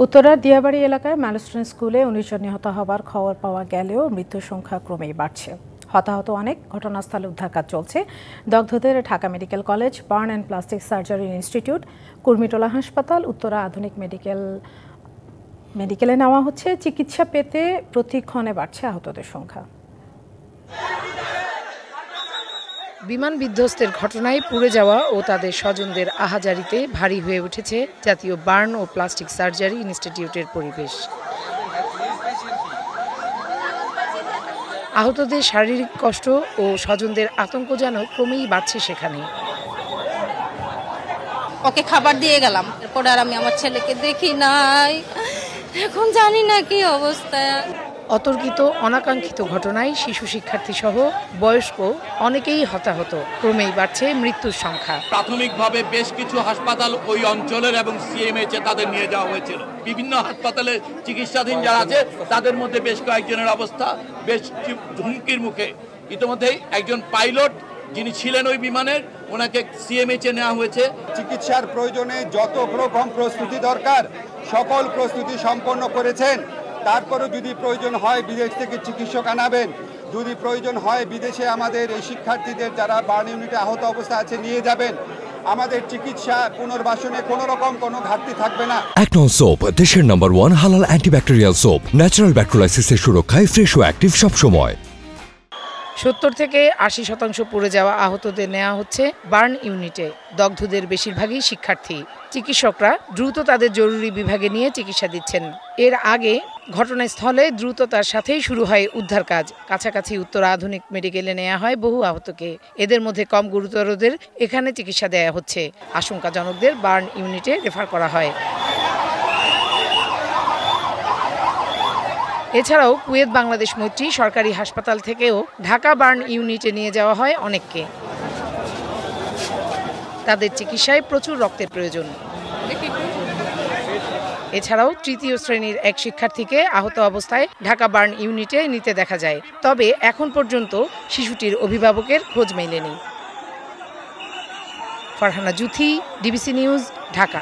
উত্তরার দিয়াবাড়ি এলাকায় মাইলস্টোন স্কুলে ১৯ জন নিহত হবার খবর পাওয়া গেলেও মৃত্যুর সংখ্যা ক্রমেই বাড়ছে। হতাহত অনেক, ঘটনাস্থলে উদ্ধার কাজ চলছে। দগ্ধদের Dhaka medical college, burn and plastic surgery institute, Kurmitola হাসপাতাল, উত্তরা আধুনিক মেডিকেলে নেওয়া হচ্ছে। চিকিৎসা পেতে প্রতিক্ষণে বাড়ছে আহতদের সংখ্যা। বিমান বিধ্বস্তের ঘটনায় পুড়ে যাওয়া ও তাদের স্বজনদের আহাজারিতে ভারী হয়ে উঠেছে জাতীয় বার্ন ও প্লাস্টিক সার্জারি ইনস্টিটিউটের পরিবেশ। আহতদের শারীরিক কষ্ট ও স্বজনদের আতঙ্ক যেন ক্রমেই বাড়ছে সেখানে। ওকে খাবার দিয়ে গেলাম, এরপর আর আমি আমার ছেলেকে দেখি নাই, এখন জানি না কি অবস্থা। অতর্কিত অনাকাঙ্ক্ষিত ঘটনায় শিশু শিক্ষার্থী সহ বয়স্ক অনেকেই হতাহত, ক্রমেই বাড়ছে মৃত্যুর সংখ্যা। প্রাথমিকভাবে বেশ কিছু হাসপাতাল ওই অঞ্চলের এবং সিএমএইচে তাদের নিয়ে যাওয়া হয়েছিল। বিভিন্ন হাসপাতালে চিকিৎসাধীন যারা আছে তাদের মধ্যে বেশ কয়েকজনের অবস্থা বেশ হুমকির মুখে। ইতিমধ্যেই একজন পাইলট যিনি ছিলেন ওই বিমানের, ওনাকে সিএমএইচে নেওয়া হয়েছে। চিকিৎসার প্রয়োজনে যত রকম প্রস্তুতি দরকার সকল প্রস্তুতি সম্পন্ন করেছেন। তারপরও যদি প্রয়োজন হয় বিদেশ থেকে চিকিৎসক আনাবেন, যদি প্রয়োজন হয় বিদেশে আমাদের এই শিক্ষার্থীদের যারা বার্ন ইউনিটে আহত অবস্থা আছে নিয়ে যাবেন। আমাদের চিকিৎসা পুনর্বাসনে কোনো রকম কোনো ঘাটতি থাকবে না। একনল সোপ, দেশের নম্বর 1 হালাল অ্যান্টিব্যাকটেরিয়াল সোপ, ন্যাচারাল ব্যাকটেরিয়ালাইসিসের সুরক্ষায় ফ্রেশ ও অ্যাক্টিভ সবসময়। ৭০ থেকে ৮০% পুড়ে যাওয়া আহতদের নেওয়া হচ্ছে বার্ন ইউনিটে। দগ্ধদের বেশিরভাগই শিক্ষার্থী। চিকিৎসকরা দ্রুত তাদের জরুরি বিভাগে নিয়ে চিকিৎসা দিচ্ছেন। এর আগে ঘটনাস্থলে দ্রুততার সাথেই শুরু হয় উদ্ধার কাজ। কাছাকাছি উত্তরা আধুনিক মেডিকেলে নেওয়া হয় বহু আহতকে। এদের মধ্যে কম গুরুতরদের এখানে চিকিৎসা দেওয়া হচ্ছে। আশঙ্কাজনকদের বার্ন ইউনিটে রেফার করা হয়। এছাড়াও কুয়েত বাংলাদেশ মৈত্রী সরকারি হাসপাতাল থেকেও ঢাকা বার্ন ইউনিটে নিয়ে যাওয়া হয় অনেককে। তাদের চিকিৎসায় প্রচুর রক্তের প্রয়োজন। এছাড়াও তৃতীয় শ্রেণীর এক শিক্ষার্থীকে আহত অবস্থায় ঢাকা বার্ন ইউনিটে নিতে দেখা যায়। তবে এখন পর্যন্ত শিশুটির অভিভাবকের খোঁজ মেলেনি। Farhana Juthi, DBC news, Dhaka.